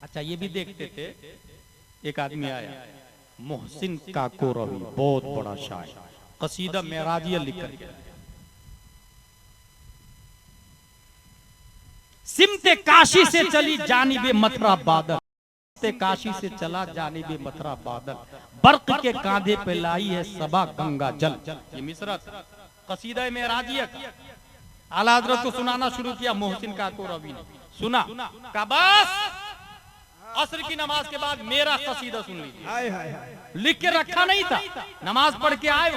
अच्छा ये भी देखते थे, एक आदमी आया मोहसिन काकोरवी, बहुत बड़ा शायर, कसीदा मेराजिया लिख कर गया। सिमते काशी से चली जानिबे मथुरा बादल, काशी से चला जानिबे मथुरा बादल, बर्क के कांधे पे लाई है सबा गंगा जल। ये मिसरा कसीदा मेराजिया का आला हजरत को सुनाना शुरू किया मोहसिन काकोरवी ने। सुना का बस असर की नमाज के बाद मेरा कसीदा सुन लीजिए। लिख के रखा नहीं था, नमाज पढ़ के आए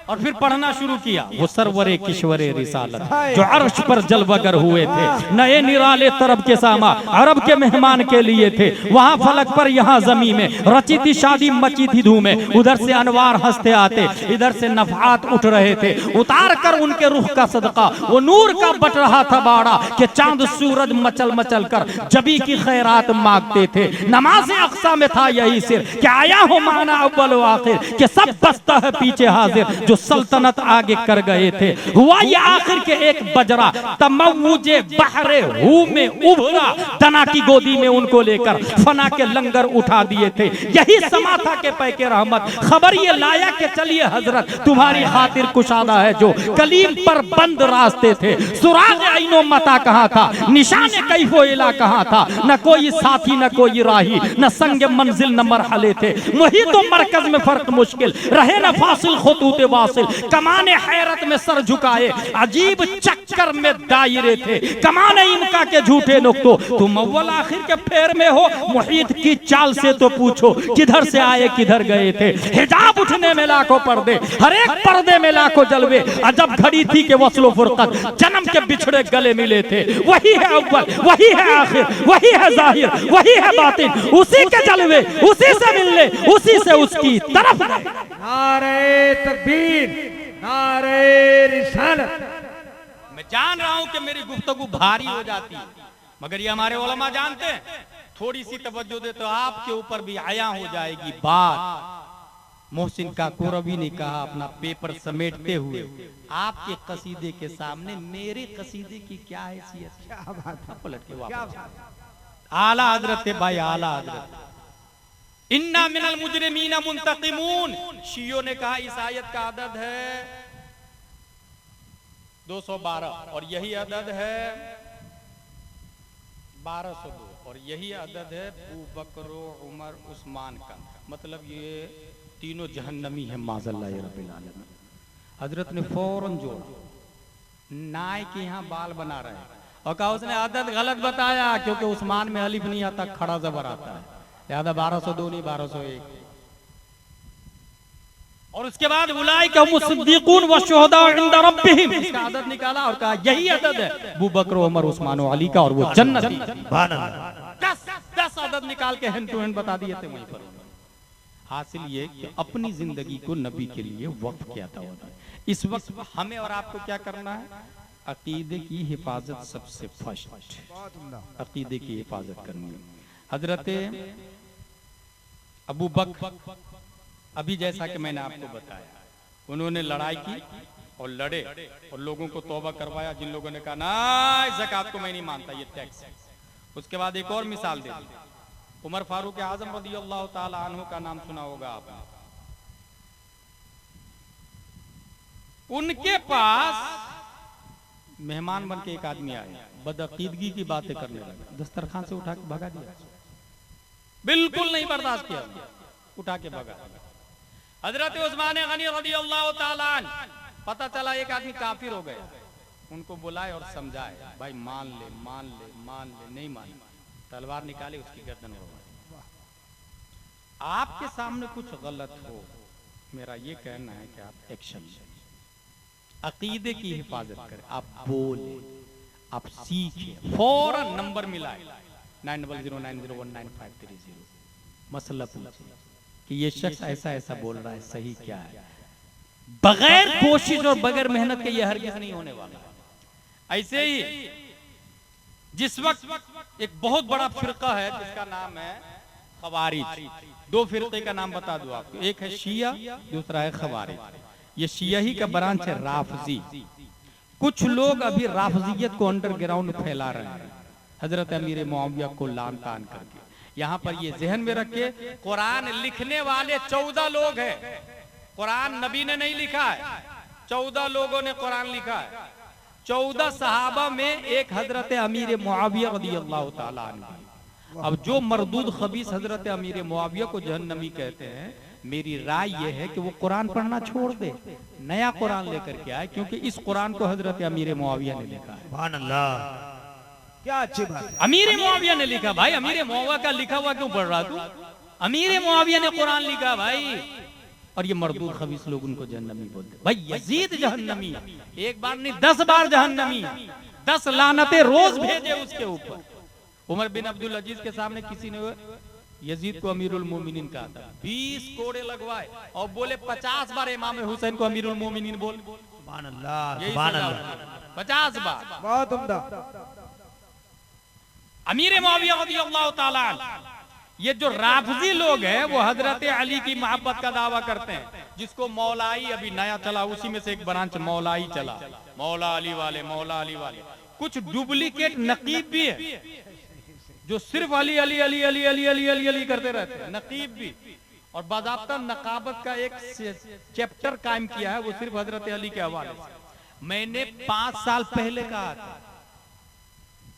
और फिर पढ़ना शुरू किया। वो सरवरे किश्वरे रिसालत जो अर्श पर जलवगर हुए थे, नए निराले तरब के सामा अरब के मेहमान के लिए थे। वहाँ फलक पर यहाँ जमी में रची थी शादी, मची थी धूमें। उधर से अनवार हंसते आते, इधर से नफात उठ रहे थे। उतार कर उनके रुख का सदका वो नूर का बट रहा था बाड़ा, कि चांद सूरज मचल मचल कर जबी की खैरात मांगते थे। नमाज अक्सा में था यही सिर, क्या आया हो माना अव्वल व आखिर, कि सब बस्ता है पीछे हाजिर जो सल्तनत आगे कर गए थे। हुआ ये आखिर के एक बजरा तमव्वुजे बहरे हू में उभरा, तना की गोदी में उनको लेकर फना के लंगर उठा दिए थे। यही समा था के पैके रहमत, खबर ये लाया के चलिए हजरत तुम्हारी खातिर कुशादा है जो कलीम पर बंद रास्ते थे। सुराग आइनो मता कहाँ था, निशान कैफो इला कहाँ था, न कोई साथी न कोई राही, न संग मंजिल न मरहले थे। वही तो मरकज में फर्क मुश्किल रहे न फासिल खुतूत वासिल, कमाने हैरत में सर झुकाए अजीब चक्कर में दायरे थे। कमाने इनका के झूठे नुक्तो, तुम अव्वल आखिर के फेर में हो। मुहीत की चाल से तो पूछो किधर से आए किधर गए थे। हिजाब उठने में लाखों पर्दे, हर एक पर्दे में लाखों जलवे। अजब घड़ी थी कि वस्लो फुरकत जन्म के बिछड़े गले मिले थे। वही है अव्वल, वही है आखिर, वही है जाहिर, वही है बातिन, उसी के जलवे उसी से मिलने उसी से उसकी तरफ। नारे तकबीर, नारे रिसालत। मैं जान रहा हूं कि मेरी गुफ्तगू भारी हो जाती है, मगर ये हमारे उलमा जानते हैं, थोड़ी सी तवज्जो दे तो आपके ऊपर भी आया हो जाएगी बात। मोहसिन काकोरवी ने कहा अपना पेपर समेटते हुए, आपके कसीदे के सामने मेरे कसीदे की क्या हैसियत। क्या बात है, पलट के क्या वापस बात। आला हजरत भाई, आला हजरत इन्ना मिनल मुजरिमीना मुंतकिमून। शियों ने कहा इस आयत का अदद है 212 और यही अदद है 1202 और यही अदद है अबू बकर उमर उस्मान का। मतलब ये तीनों जहन्नमी है माज़ल्लाह रब्बिल आलमीन। हजरत ने फौरन जोड़ा, नाई के यहाँ बाल बना रहे हैं और कहा उसने अदद गलत बताया, क्योंकि उस्मान में अलिफ नहीं आता, खड़ा जबर आता है, लिहाजा 1202 नहीं 1201। और उसके बाद उलाइका मुस्सिद्दीक़ून व शुहदा इंदा रब्बिहिम, इसका अदद निकाला और कहा यही अदद है अबू बकर उमर उस्मान व अली का, और वो जन्नती। 10 अदद निकाल के हैंड टू हैंड बता दिए थे वहीं पर। हासिल ये कि अपनी जिंदगी को नबी के लिए वक्फ किया था। इस वक्त हमें और आपको क्या करना है, अकीदे की हिफाजत सबसे फर्स्ट, अकीदे की हिफाजत करनी है। हजरत अबू बकर, अभी जैसा कि मैंने आपको बताया, उन्होंने लड़ाई की और लड़े और लोगों को तौबा करवाया। जिन लोगों ने कहा ना ज़कात को मैं नहीं मानता, ये टैक्स है। उसके बाद एक और मिसाल दे दी, उमर फारूक आजम रज़ियल्लाहु ताला अन्हु का नाम सुना होगा आपने। उनके पास मेहमान बन के एक आदमी आया, बदअकीदगी की बातें करने लगा, दस्तरखान से उठा के भगा दिया, बिल्कुल नहीं बर्दाश्त किया, उठा के भगा। हजरत उस्मान गनी रज़ियल्लाहु ताला अन्हु, पता चला एक आदमी काफिर हो गया, उनको बुलाए और समझाए, भाई मान ले मान ले मान ले, नहीं मान, तलवार निकाले उसकी गर्दन हो। आपके सामने कुछ गलत हो, मेरा ये कहना है कि आप एक्शन लें, अकीदे की हिफाजत करें, आप बोले, आप सीखें, फौरन नंबर मिलाए 9009019530, मसला पूछे कि ये शख्स ऐसा ऐसा बोल रहा है, सही क्या है। बगैर कोशिश और बगैर मेहनत के ये हरगिज नहीं होने वाला। ऐसे ही जिस वक्त एक बहुत बड़ा फिरका है जिसका नाम है खवारिज, दो फिरके का नाम बता दूं आपको, एक है शिया, दूसरा है खवारिज। ये शिया ही का ब्रांच है राफजी। कुछ लोग अभी राफजियत को अंडरग्राउंड फैला रहे हैं, हजरत अमीर मुआविया को लान तान करके। यहाँ पर ये जहन में रखे, कुरान लिखने वाले 14 लोग हैं। कुरान नबी ने नहीं लिखा है, 14 लोगों ने कुरान लिखा है। 14 सहाबा में एक हजरत अमीर मुआविया रदियल्लाहु ताला अन्हु। अब जो मरदूद खबीस हजरत अमीर मुआविया को जहन्नमी कहते हैं, मेरी राय यह है कि वो कुरान पढ़ना छोड़ दे, नया कुरान लेकर के आए, क्योंकि इस कुरान को हजरत अमीर मुआविया ने लिखा है। सुभान अल्लाह, क्या अच्छी बात है। अमीर मुआविया ने लिखा। भाई अमीर मुआविया का लिखा हुआ क्यों पढ़ रहा तू? अमीर मुआविया ने कुरान लिखा भाई। और ये मरदूद खबीस लोग उनको जहन्नमी बोलते। भाई यजीद जहन्नमी, एक बार नहीं 10 बार जहन्नमी, 10 लानतें रोज भेजे उसके ऊपर। उमर बिन अब्दुल अजीज के सामने किसी ने यजीद को अमीरुल मोमिनीन कहा था, 20 कोड़े लगवाए और बोले 50 बार इमाम हुसैन को अमीरुल मोमिनीन बोल। सुभान अल्लाह, यही सुभान सजा अल्लाह, होती है, 50 बार। बहुत उम्दा। अमीर मुआविया रज़ियल्लाहु ताला अन्हु, ये जो राफजी लोग हैं वो हजरत अली की मोहब्बत का दावा करते हैं, जिसको मौलाई अभी नया चला, उसी में से एक ब्रांच मौलाई चला, मौला अली वाले, मौला अली वाले। कुछ डुप्लीकेट नकीब भी है जो सिर्फ अली अली अली अली अली अली अली अली करते रहते हैं, नकीब भी। और बाज़ाब्ता नकाबत का एक चैप्टर कायम किया है, वो सिर्फ हजरत अली के हवाले से। मैंने 5 साल पहले कहा था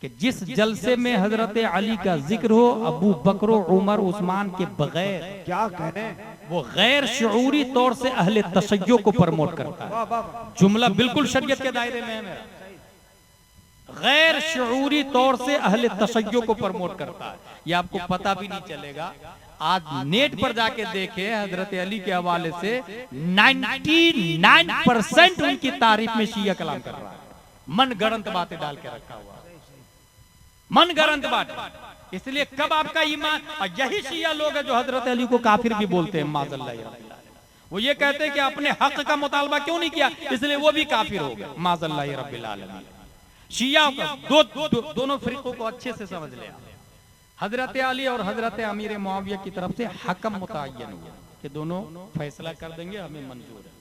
कि जिस जलसे में हजरत अली का जिक्र हो, अबू बकर, उमर, उस्मान के बगैर, क्या कहने, वो गैर शऊरी तौर से अहले तशय्यो को प्रमोट करता है। जुमला बिल्कुल शरीयत के दायरे में है मेरा। गैर शऊरी तौर से अहले तशय्यो को प्रमोट करता है, ये आपको पता भी नहीं चलेगा। आज नेट पर जाके देखे, हजरत अली के हवाले से 99% उनकी तारीफ में शिया कलाम कर रहा है, मन गढ़ंत बातें डाल के रखा हुआ, मन गढ़ंत बात। इसलिए कब आपका ईमान, और यही शिया लोग हैं जो हजरत अली को काफिर भी बोलते हैं, माज़अल्लाह। वो ये कहते हैं कि अपने हक का मुतालबा क्यों नहीं किया, इसलिए वो भी काफिर हो गए, माज़अल्लाह रब्बिल आलमीन। शिया दोनों फिरकों को अच्छे से समझ ले। हजरत अली और हजरत अमीर मुआविया की तरफ से हकम मुतय्यन हुआ कि दोनों फैसला कर देंगे, हमें मंजूर है।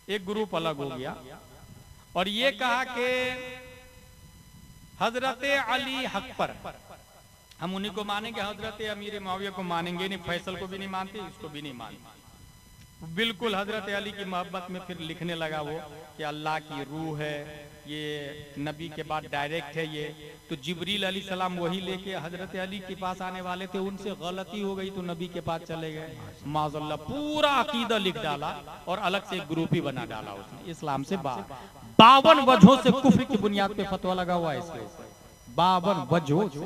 एक ग्रुप अलग हो गया और ये कहा कि हजरत अली हक पर, हम उन्हीं को मानेंगे, हजरत अमीर मुआविया को मानेंगे नहीं, फैसल को भी नहीं मानते, इसको भी नहीं मानते। बिल्कुल हजरत अली की मोहब्बत में फिर लिखने लगा वो कि अल्लाह की रूह है, ये नबी के बाद डायरेक्ट है ये। तो जिब्रील अलैहिस्सलाम वही लेके हजरत अली के पास आने वाले थे, उनसे गलती हो गई तो नबी के पास चले गए, माज़अल्लाह। पूरा अकीदा लिख डाला और अलग से एक ग्रुप ही बना डाला उसने, इस्लाम से 52 वजहों से कुफ्र की बुनियाद पे फतवा लगा हुआ है इसके, 52 वजहों से।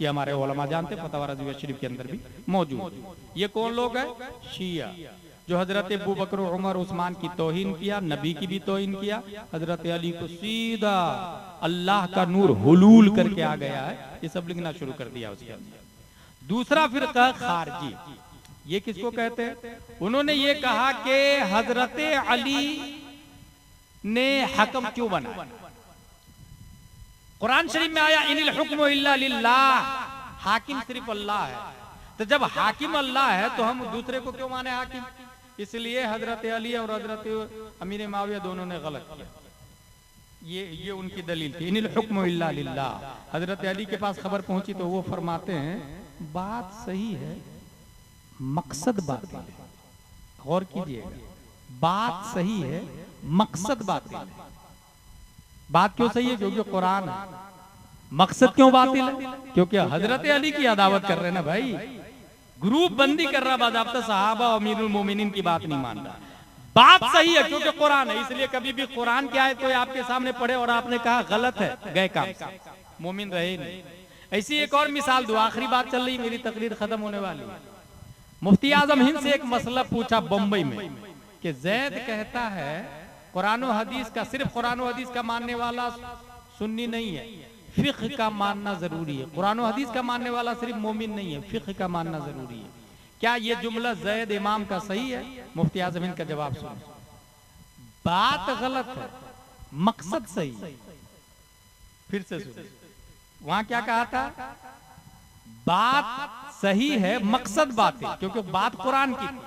ये हमारे उलमा जानते, फतवा रज़विया शरीफ के अंदर भी मौजूद। ये कौन लोग हैं? शिया, जो हजरत अबू बकर, उमर, उस्मान की तौहीन किया, नबी की भी तौहीन किया, हजरत अली को सीधा अल्लाह का नूर हुलूल करके आ गया है, ये सब लिखना शुरू कर दिया उसके अंदर। दूसरा फिरका खारजी, ये किसको कहते हैं? उन्होंने ये कहा कि हजरत अली ने हकम क्यों बना? कुरान शरीफ में आया इनिल हुक्मु इल्ला लिल्लाह, हाकिम सिर्फ अल्लाह है। तो जब हाकिम अल्लाह है तो हम दूसरे को क्यों माने हाकिम? इसलिए हजरत अली और हजरत अमीर मुआविया दोनों ने गलत किया। ये उनकी दलील थी, इनिल हुक्मु इल्ला लिल्लाह। हजरत अली के पास खबर पहुंची तो वो फरमाते हैं बात सही है, मकसद बातिल है। गौर कीजिएगा, बात सही है, मकसद बातिल है। बात क्यों सही है? क्योंकि कुरान है। मकसद क्यों बातिल है? क्योंकि हजरत अली की अदावत कर रहे हैं ना भाई, ग्रुप बंदी कर रहा, बाज़ाब्ता सहाबा और अमीरुल मोमिनीन की बात नहीं मान रहा। बात सही है क्योंकि कुरान है, इसलिए कभी भी कुरान की आयत कोई आपके सामने पढ़े और आपने कहा गलत है, गए काम से, मोमिन रहे नहीं। ऐसी एक और मिसाल दो, आखिरी बात चल रही, मेरी तकरीर खत्म होने वाली है। मुफ्ती आजम हिंद से एक मसला पूछा बम्बई में कि जैद कहता है कुरान और हदीस का, सिर्फ कुरान और हदीस का मानने वाला सुन्नी नहीं है, फिक्ह का मानना जरूरी है। कुरान और हदीस का मानने वाला सिर्फ मोमिन नहीं है, फिक्ह का मानना जरूरी है। क्या ये जुमला जैद इमाम का सही है? मुफ्ती आजम हिंद का जवाब सुनो, बात गलत है, मकसद सही है। फिर से सुनो, वहां क्या कहा था? बात सही है, मकसद बात है, क्योंकि बात कुरान की थी।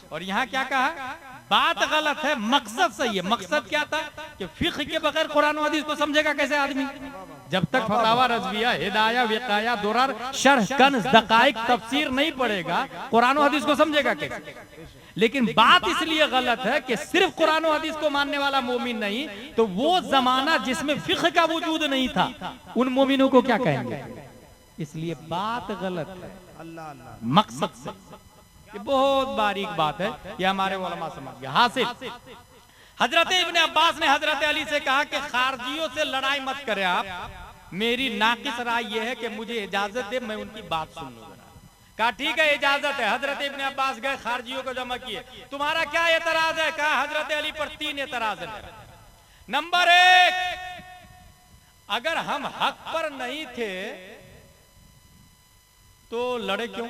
और यहाँ क्या कहा? बात गलत है, मकसद सही है। मकसद क्या था? कि फिक्ह के बगैर कुरान और हदीस को समझेगा कैसे आदमी? जब तक फतावा रज़विया, हिदाया, विकाया, दुरार, शरह, कंज़, दकाइक, तफसीर नहीं पढ़ेगा, कुरान और हदीस को समझेगा कैसे? लेकिन बात इसलिए गलत है कि सिर्फ कुरान और हदीस को मानने वाला मोमिन नहीं, तो वो जमाना जिसमें फिक्र का वजूद नहीं था, उन मोमिनों को क्या कहेंगे? इसलिए बात गलत है अल्लाह अल्लाह। मकसद से। ये बहुत बारीक बात है, ये हमारे उलमा समझ गया। हासिल हजरत इब्ने अब्बास ने हजरत अली से कहा कि खारजियों से लड़ाई मत करें आप, मेरी नाकिस राय यह है कि मुझे इजाजत दे, मैं उनकी बात सुन लूंगा। कहा ठीक है इजाजत है। हजरत इब्ने अब्बास गए, खारजियों को जमा किए, तुम्हारा क्या एतराज है? कहा हजरत अली पर 3 एतराज है। नंबर 1, अगर हम हक पर नहीं थे तो लड़े क्यों?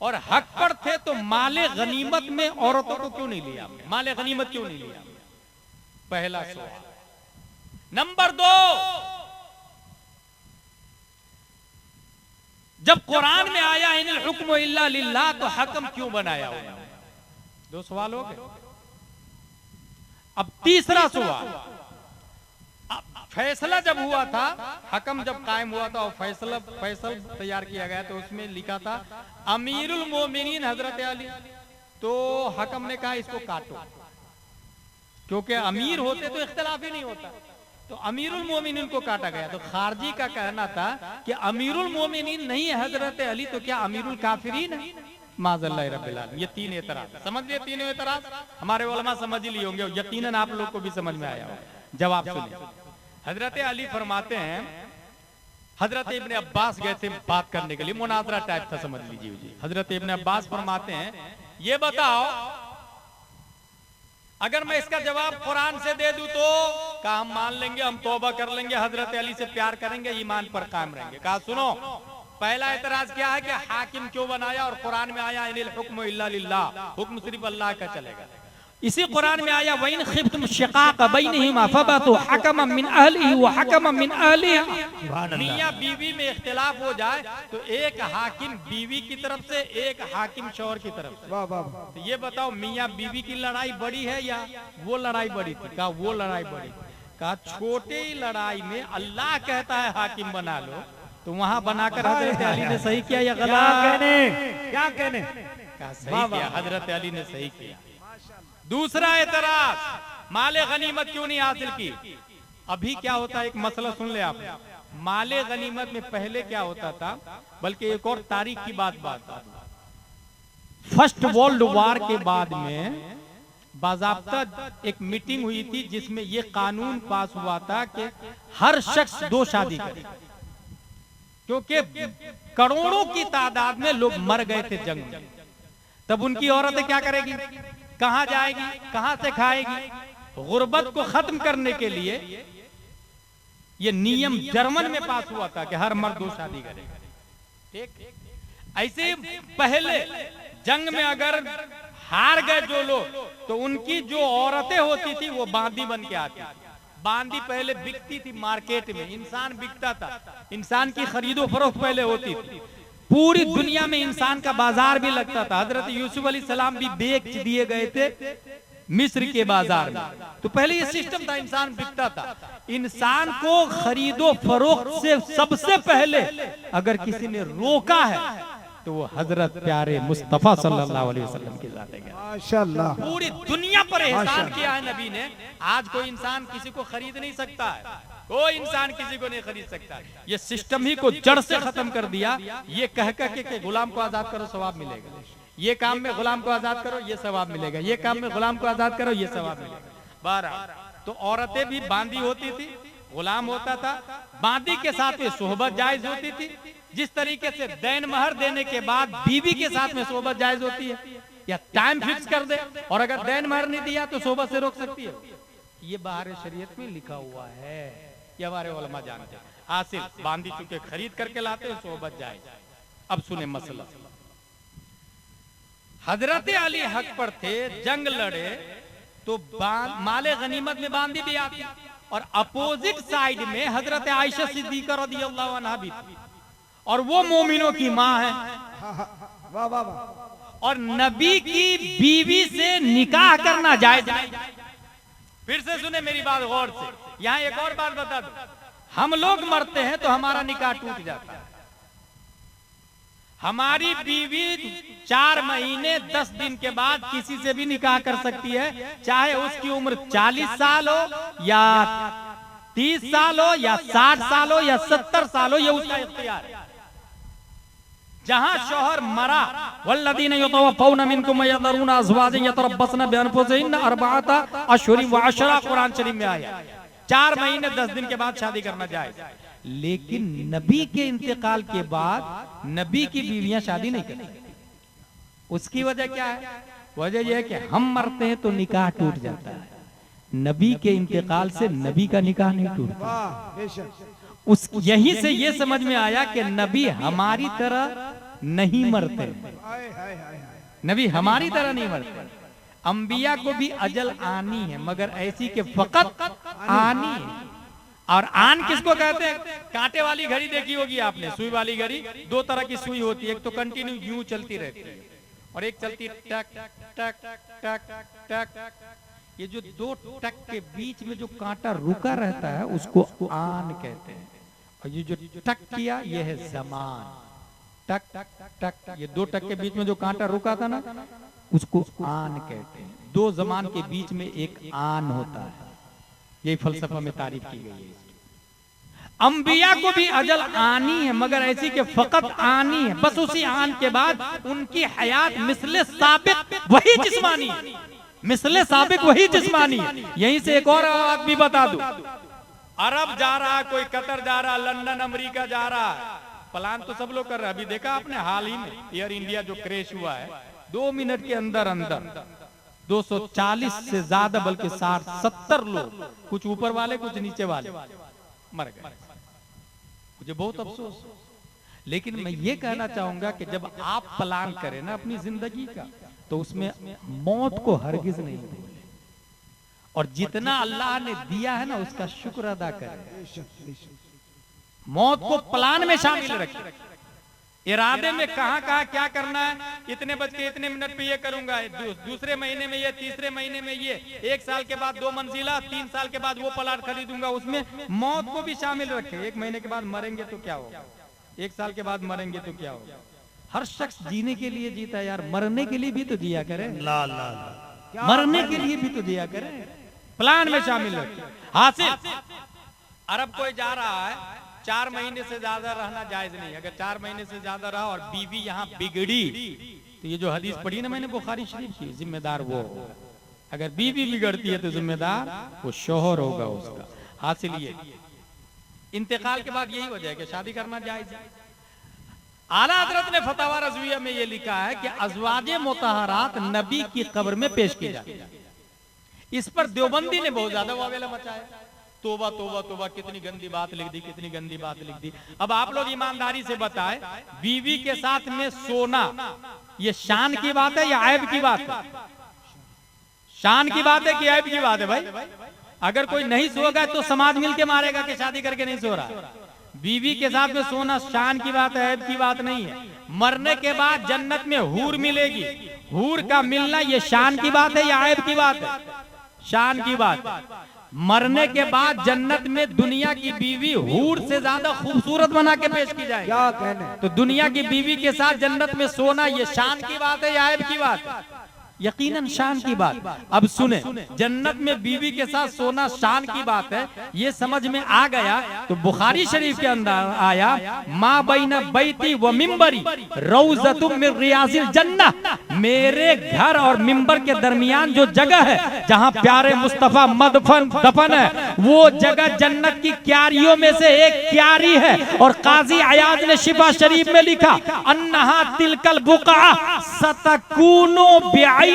और हक पर थे तो माले गनीमत में औरतों को क्यों नहीं लिया? माले गनीमत क्यों नहीं लिया? पहला सवाल। नंबर 2, जब कुरान में आया इनिल हुक्मु इल्ला लिल्लाह, तो हकम क्यों बनाया? 2 सवाल हो गए। अब तीसरा सवाल, फैसला जब हुआ था, हकम जब कायम हुआ था और फैसला तैयार किया गया, तो उसमें लिखा था अमीरुल मोमिनीन हजरत अली। तो हकम ने कहा इसको काटो, क्योंकि अमीर होते तो इख्तिलाफ ही नहीं होता, तो अमीरुल मोमिनीन को काटा गया। तो खारजी का कहना था कि अमीरुल मोमिनीन नहीं है हजरत अली, तो क्या अमीरुल काफिरीन है? माज़ल्लाह रब्बिल आलमीन। ये 3 एतराज समझ लिए, 3 एतराज हमारे उलमा समझ ही लिए होंगे, यकीनन आप लोग को भी समझ में आया होगा। जवाब सुनिए। हजरत अली फरमाते हैं, हजरत इब्ने अब्बास गए थे बात करने के लिए, मुनाजरा टाइप था समझ लीजिए जी। हजरत इब्ने अब्बास फरमाते हैं, ये बताओ अगर मैं इसका जवाब कुरान से दे दूं तो? कहा हम मान लेंगे, हम तौबा कर लेंगे, हजरत अली से प्यार करेंगे, ईमान पर कायम रहेंगे। कहा सुनो, पहला एतराज क्या है कि हाकिम क्यों बनाया? और कुरान में आया इनिल हुक्मु इल्ला लिल्लाह, हुक्म सिर्फ अल्लाह का चलेगा। इसी कुरान में आया वइन खिफ्तुम शिकाक बैनहिमा फबतु हकमम मिन अहलिही व हकमम मिन अहलिहा। मियां बीवी में इख्तिलाफ हो जाए तो एक हाकिम बीवी की तरफ से, एक हाकिम शौहर की तरफ से। वाह वाह। तो ये बताओ मियां बीवी की लड़ाई बड़ी है या वो लड़ाई बड़ी थी? कहा वो लड़ाई बड़ी। कहा छोटे ही लड़ाई में अल्लाह कहता है हाकिम बना लो, तो वहां बनाकर हजरत अली ने सही किया या गलत? क्या कहने? कहा सही किया, हजरत अली ने सही किया। दूसरा एतराज, माले गनीमत क्यों नहीं हासिल की? अभी क्या होता है, एक मसला सुन ले आप। माले गनीमत में पहले क्या होता था, बल्कि एक और तारीख की बात फर्स्ट वर्ल्ड वॉर के बाद में बाज़ाब्ता एक मीटिंग हुई थी जिसमें ये कानून पास हुआ था कि हर शख्स 2 शादी करे, क्योंकि करोड़ों की तादाद में लोग मर गए थे जंग में। तब उनकी औरतें क्या करेगी, कहां जाएगी, कहां से खाएगी? गुर्बत को खत्म करने के लिए ये नियम जर्मन में पास हुआ था कि हर मर्द 2 शादी करेगा। ठीक ऐसे पहले जंग में अगर हार गए जो लोग, तो उनकी जो औरतें होती थी वो बांदी बन के आती थी। बांदी पहले बिकती थी मार्केट में, इंसान बिकता था, इंसान की खरीदो फरोख्त पहले होती थी, पूरी दुनिया में इंसान का बाजार भी लगता था। हजरत यूसुफ अलैहिस्सलाम भी बेच दिए गए थे मिस्र के बाजार में। तो पहले ये सिस्टम था, इंसान बिकता था। इंसान को खरीदो फरोख्त से सबसे पहले अगर किसी ने रोका है तो वो हजरत प्यारे मुस्तफा सल्लल्लाहु अलैहि वसल्लम की जात है। माशाअल्लाह, पूरी दुनिया पर एहसान किया है नबी ने। आज कोई इंसान किसी को खरीद नहीं सकता है, कोई इंसान किसी को नहीं खरीद सकता। ये सिस्टम ही को जड़ से खत्म कर दिया। ये कह के गुलाम को आजाद करो सवाब मिलेगा, ये काम में गुलाम को आजाद करो ये सवाब मिलेगा, ये काम में गुलाम को आजाद करो ये सवाब मिलेगा। 12 तो औरतें भी बांदी होती थी, गुलाम होता था, बांदी के साथ में सोहबत जायज होती थी। जिस तरीके से दैन महर देने के बाद बीवी के साथ में सोहबत जायज होती है, या टाइम फिक्स कर दे और अगर दैन महर नहीं दिया तो सोहबत से रोक सकती है। ये बाहर शरीयत में लिखा हुआ है, ये हमारे उलमा जानते हैं। हासिल बांदी चुके खरीद करके लाते हैं, सोहबत जायज। अब सुने मसला। हजरत अली हक पर थे, जंग लड़े तो माले गनीमत में बांदी भी आती, और अपोजिट साइड में हजरत आयशा सिद्दीका रदियल्लाहु अन्हा भी थी, और वो मोमिनों की माँ है। वाह वाह वाह। और नबी की बीवी से निकाह करना जायज नहीं। फिर से सुने मेरी बात गौर से, यहाँ एक और बात बता दूं। हम लोग मरते हैं तो हमारा निकाह टूट जाता है। हमारी बीवी 4 महीने 10 दिन के बाद किसी से भी निकाह कर सकती है, चाहे उसकी उम्र 40 साल हो या 30 साल हो या 60 साल हो या 70 साल हो, ये उसका इख्तियार है। जहां शौहर मरा, वल्लदीन युतवफ़ौना मिनकुम वयज़रूना अज़वाजन यतरब्बसना बिअनफुसिहिन्ना अर्बअता अशहुरिन व अशरा, कुरान शरीफ में आया। 4 महीने 10 दिन के बाद शादी करना जायज। लेकिन नबी के इंतकाल के बाद नबी की बीवियां शादी नहीं करती। उसकी वजह क्या है? वजह यह है कि हम मरते हैं तो निकाह टूट जाता है, नबी के इंतकाल से नबी का निकाह नहीं टूटता। उस यही से ये समझ में आया कि नबी हमारी तरह नहीं मरते, नबी हमारी तरह नहीं मरते। अंबिया को भी अजल आनी है, मगर ऐसी के फकत आनी है। और आन किसको कहते हैं? कांटे वाली घड़ी देखी होगी आपने, सुई वाली घड़ी। 2 तरह की सुई होती है, एक तो कंटिन्यू यूं चलती रहती है और एक चलती टक टक टक टक। ये जो 2 टक के बीच में जो कांटा रुका रहता है उसको आन कहते हैं। और ये जो टक किया ये है ज़मान। टक टक, ये 2 टक के बीच में जो कांटा रुका था ना उसको आन कहते हैं। 2 ज़मान के बीच में एक आन होता है, यही फलसफा में तारीफ की गई है। अंबिया को भी अजल आनी है, मगर ऐसी के फकत आनी है। बस उसी आन के बाद उनकी हयात मिसले साबिक वही जिस्मानी है, मिसले साबिक वही जिस्मानी है। यहीं से एक और बात भी बता दूं, अरब जा रहा, कोई कतर जा रहा, लंदन अमेरिका जा रहा, प्लान तो सब लोग कर रहे हैं। अभी देखा आपने हाल ही में एयर इंडिया जो क्रैश हुआ है, 2 मिनट के अंदर अंदर 240 से ज्यादा, बल्कि 60-70 लोग, कुछ ऊपर वाले कुछ नीचे वाले मर गए। मुझे बहुत अफसोस। लेकिन मैं ये कहना चाहूंगा कि जब आप प्लान करें ना अपनी जिंदगी का, तो उसमें मौत को हरगिज नहीं भूलें, और जितना अल्लाह ने दिया है ना उसका शुक्र अदा करें। मौत को प्लान में शामिल रखें, इरादे में कहां कहां क्या करना है। इतने बज के इतने मिनट पे ये करूंगा, दूसरे महीने में ये, तीसरे महीने में ये, 1 साल के बाद 2 मंजिला, 3 साल के बाद वो प्लाट खरीदूंगा। उसमें मौत को भी शामिल रखें। 1 महीने के बाद मरेंगे तो क्या होगा, 1 साल के बाद मरेंगे तो क्या होगा। हर शख्स जीने के लिए जीता है यार, मरने के लिए भी तो जिया करे, मरने के लिए भी तो जिया करे। प्लान में शामिल रखें। हासिल अरब कोई जा रहा है, 4 महीने से ज्यादा रहना जायज नहीं। अगर 4 महीने से ज्यादा रहा और बीवी यहाँ बिगड़ी, तो ये जो हदीस पढ़ी ना मैंने बुखारी शरीफ की, जिम्मेदार वो। अगर बीवी बिगड़ती है तो जिम्मेदार वो शोहर होगा उसका। हासिल ये इंतकाल के बाद यही वजह है कि शादी करना जायज है। आला हजरत ने फतवा रज़विया में ये लिखा है कि अज़वाजे मुतहरात नबी की कब्र में पेश की जाती है। इस पर देवबंदी ने बहुत ज्यादा वावेला मचाया। तोबा तोबा तोबा, कितनी गंदी बात लिख दी, कितनी गंदी बात लिख दी। अब आप लोग ईमानदारी से बताएं, बीवी के साथ में सोना ये शान की बात है या ऐब की बात है? शान की बात है कि ऐब की बात है? भाई अगर कोई नहीं सोगा तो समाज मिल के मारेगा कि शादी करके नहीं सो रहा। बीवी के साथ में सोना शान की बात है, ऐब की बात नहीं है। मरने के बाद जन्नत में हूर मिलेगी, हूर का मिलना ये शान की बात है या ऐब की बात है? शान की बात। मरने के बाद जन्नत में दुनिया की बीवी हूर से ज्यादा खूबसूरत बना के पेश की जाए। क्या कहने? तो दुनिया की बीवी के साथ जन्नत में सोना ये शान की बात है या ऐब की बात है? यकीनन शान की बात। अब सुने, जन्नत में बीवी के साथ सोना शान की बात है, ये समझ में आ गया तो बुखारी शरीफ के अंदर आया, माँ बैना बैती व मिंबरी रौज़तुम मिन रियाज़िल जन्नह, मेरे घर और मिंबर के दरमियान जो जगह है जहाँ प्यारे मुस्तफा मदफन दफन है, वो जगह जन्नत की क्यारियों में से एक क्यारी है। और काजी अयाज ने शिफा शरीफ में लिखा, अन्नहा तिलकल बुक़ा सतकूनु बिआई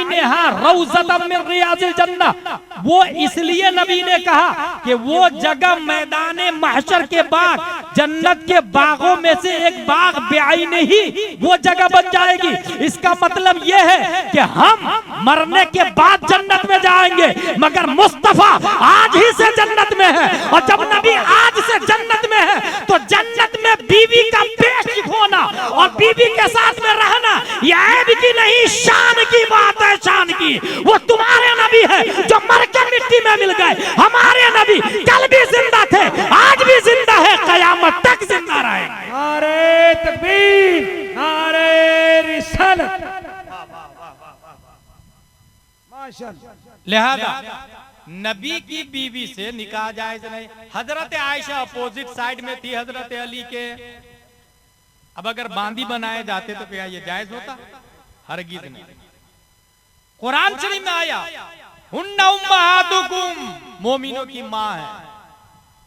वो इसलिए नबी ने कहा कि वो जगह मैदाने महशर के बाद जन्नत के बागों में से एक बाग बेआई नहीं वो जगह बन जाएगी। इसका मतलब यह है कि हम मरने के बाद जन्नत में जाएंगे, मगर मुस्तफा आज ही से जन्नत में है। और जब नबी आज से जन्नत में है तो जन्नत में बीवी का पेश होना और बीवी के साथ में रहना यह ऐब की नहीं, शान की बात है। शान की वो तुम्हारे नबी है जो मर के मिट्टी में मिल गए। हमारे नबी कल भी जिंदा थे, आज भी जिंदा क़यामत तक जिंदा रहेंगे। नारे तकबीर, नारे रिसालत। माशाअल्लाह। लिहाजा नबी की बीवी से निकाह जायज नहीं। हजरत आयशा अपोजिट साइड में थी हजरत अली के। अब अगर बांदी बनाए जाते तो क्या ये जायज होता? हरगिज नहीं। कुरान शरीफ में आया हुन्ना उम्माहातुकुम, मोमिनों की माँ है।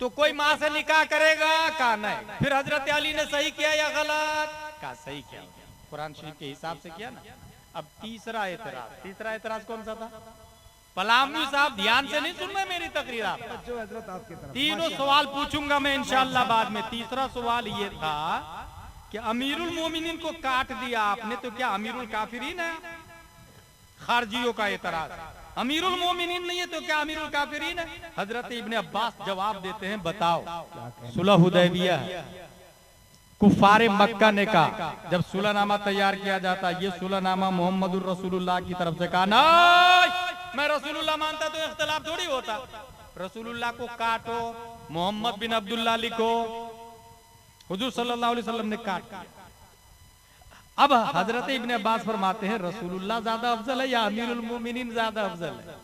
तो कोई माँ से निकाह करेगा? कहा नहीं। फिर हजरत अली ने सही किया या गलत? कहा सही किया, कुरान शरीफ के हिसाब से किया ना। अब तीसरा एतराज कौन सा था? पलामवी साहब ध्यान से नहीं सुनना मेरी तकरीर। आप जो हजरत आपकी तरफ। तीनों सवाल पूछूंगा मैं इंशाअल्लाह बाद में। तीसरा सवाल ये था कि अमीरुल मोमिनीन को काट दिया आपने तो क्या अमीरुल काफिरीन है? खारजियों का एतराज। अमीरुल मोमिनीन नहीं है तो क्या अमीरुल काफिरीन है? हजरत इब्ने अब्बास जवाब देते हैं, बताओ सुलह हुदैबिया है, कुफारे मक्का ने कहा जब सुलहनामा तैयार किया जाता, ये सुलहनामा मोहम्मदुर रसूलुल्लाह की तरफ से कहा नहीं, मैं रसूलुल्लाह मानता तो इख्तिलाफ थोड़ी होता। रसूलुल्लाह को काटो, मोहम्मद बिन अब्दुल्लाह लिखो। हुजूर सल्लल्लाहु अलैहि वसल्लम ने काट दिया। अब हजरत इब्ने अब्बास फरमाते हैं रसूलुल्लाह ज्यादा अफजल है या अमीरुल मोमिनीन ज्यादा अफजल है?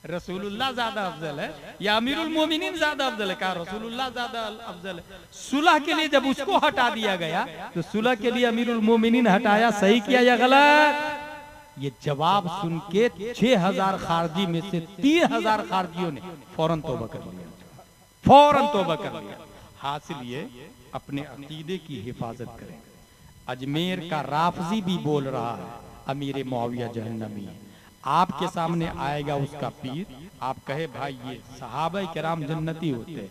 रसूलुल्लाह ज्यादा अफजल है या अमीरुल मोमिनीन ज्यादा अफजल है? कहा रसूलुल्लाह ज्यादा अफजल है। सुलह के लिए जब उसको हटा दिया गया तो सुलह के लिए अमीरुल मोमिनीन हटाया, सही किया या गलत? ये जवाब सुन के 6000 खारजी में से 3000 खारजियों ने फौरन तौबा कर लिया, फौरन तौबा कर लिया। हासिल ये अपने अकीदे की हिफाजत करें। अजमेर का राफजी भी बोल रहा है अमीर मुआविया जहन्नमी है। आपके सामने आएगा उसका पीर, आप कहे भाई ये सहाबा किराम जन्नती होते,